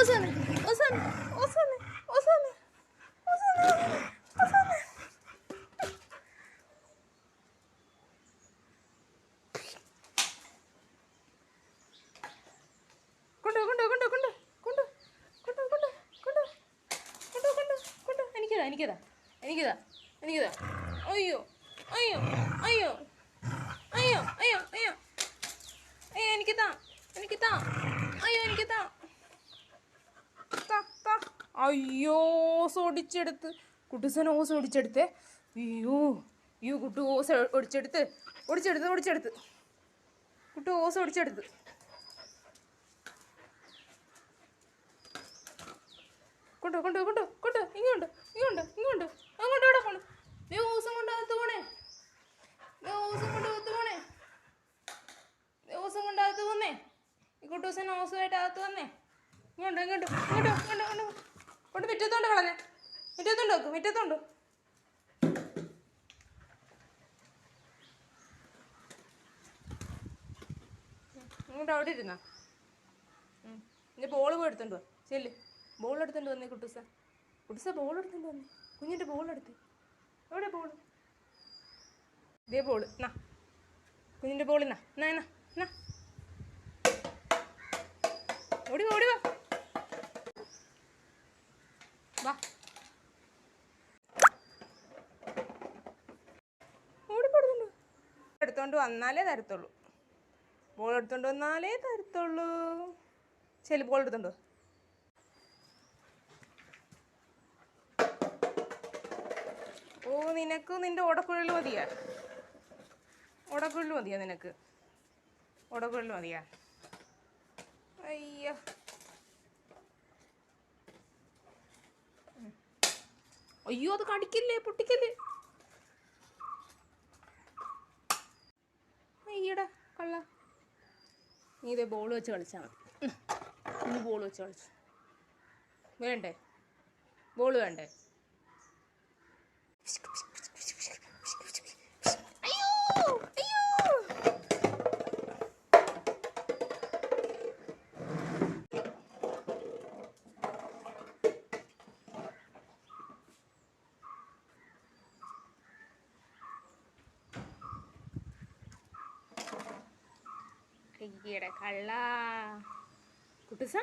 ഓസാനെ ഓസാനെ ഓസാനെ ഓസാനെ ഓസാനെ ഓസാനെ. കൊണ്ടോ കൊണ്ടോ കൊണ്ടോ കൊണ്ടോ കൊണ്ടോ കൊണ്ടോ കൊണ്ടോ കൊണ്ടോ കൊണ്ടോ കൊണ്ടോ കൊണ്ടോ. എനിക്കതാ എനിക്കതാ എനിക്കതാ എനിക്കതാ. അയ്യോ അയ്യോ അയ്യോ അയ്യോ അയ്യോ അയ്യോ അയ്യോ എനിക്കതാ എനിക്കതാ. അയ്യോ എനിക്കതാ. അയ്യോ ഓസ് ഒടിച്ചെടുത്ത്. കുട്ടൂസൻ ഓസ് ഒടിച്ചെടുത്തേ. അയ്യോ അയ്യോ കുട്ടു ഓസ് ഒടിച്ചെടുത്ത് ഒടിച്ചെടുത്ത് ഒടിച്ചെടുത്ത്. കുട്ടു ഓസ് ഒടിച്ചെടുത്ത്. കൊണ്ടോ കൊണ്ടോ കൊണ്ടോ കൊണ്ടോ. ഇങ്ങോട്ട് ഇങ്ങോട്ട് ഇങ്ങോട്ട് അങ്ങോട്ട് എവിടെ പോണു? ഓസം കൊണ്ട് അകത്ത് പോണേ. ഓസം കൊണ്ട് അകത്ത് പോണേ. ഓസം കൊണ്ട് അകത്ത് വന്നേ. ഈ കുട്ടൂസൻ ഓസുമായിട്ട് അകത്ത് വന്നേ. ഇങ്ങോട്ടോ ഇങ്ങോട്ടോ ഇങ്ങോട്ടോ ഇങ്ങോട്ടോ ഇങ്ങോട്ടോ കൊണ്ട് മുറ്റത്തോണ്ട് കളഞ്ഞേ. മുറ്റത്തോണ്ട് വെക്കും മുറ്റത്തോണ്ട്. ഇങ്ങോട്ട് അവിടെ ഇരുന്നാ. ഇനി ബോൾ പോയി എടുത്തോണ്ട് വാ. ചെല്ല് ബോൾ എടുത്തോണ്ട് വന്നേ കുട്ടൂസ. കുട്ടൂസ ബോൾ എടുത്തോണ്ട് വന്നേ. കുഞ്ഞിൻ്റെ ബോൾ എടുത്ത്. എവിടെ ബോൾ? ഇതേ ബോൾ എന്നാ. കുഞ്ഞിൻ്റെ ബോൾ എന്നാ എന്നാ എന്നാ എന്നാ. ഓടി വാ ഓടി വാ വാ. ഓടിപ്പെടുത്തുള്ളൂ. എടുത്തോണ്ട് വന്നാലേ തരത്തുള്ളൂ. ബോൾ എടുത്തോണ്ട് വന്നാലേ തരത്തുള്ളൂ. ശരി ബോൾ എടുത്തോണ്ട്. ഓ നിനക്ക് നിൻ്റെ ഓടക്കുഴൽ മതിയാ. ഓടക്കുഴൽ മതിയാ നിനക്ക്. ഓടക്കുഴൽ മതിയാ. അയ്യോ അയ്യോ അത് കടിക്കില്ലേ പൊട്ടിക്കല്ലേ. അയ്യടാ കള്ള. നീ ഇതേ ബോൾ വെച്ച് കളിച്ചാൽ മതി. നീ ബോൾ വെച്ച് കളിച്ചു. വേണ്ടേ ബോൾ വേണ്ടേ? അയ്യടാ കള്ള. കുട്ടൂസ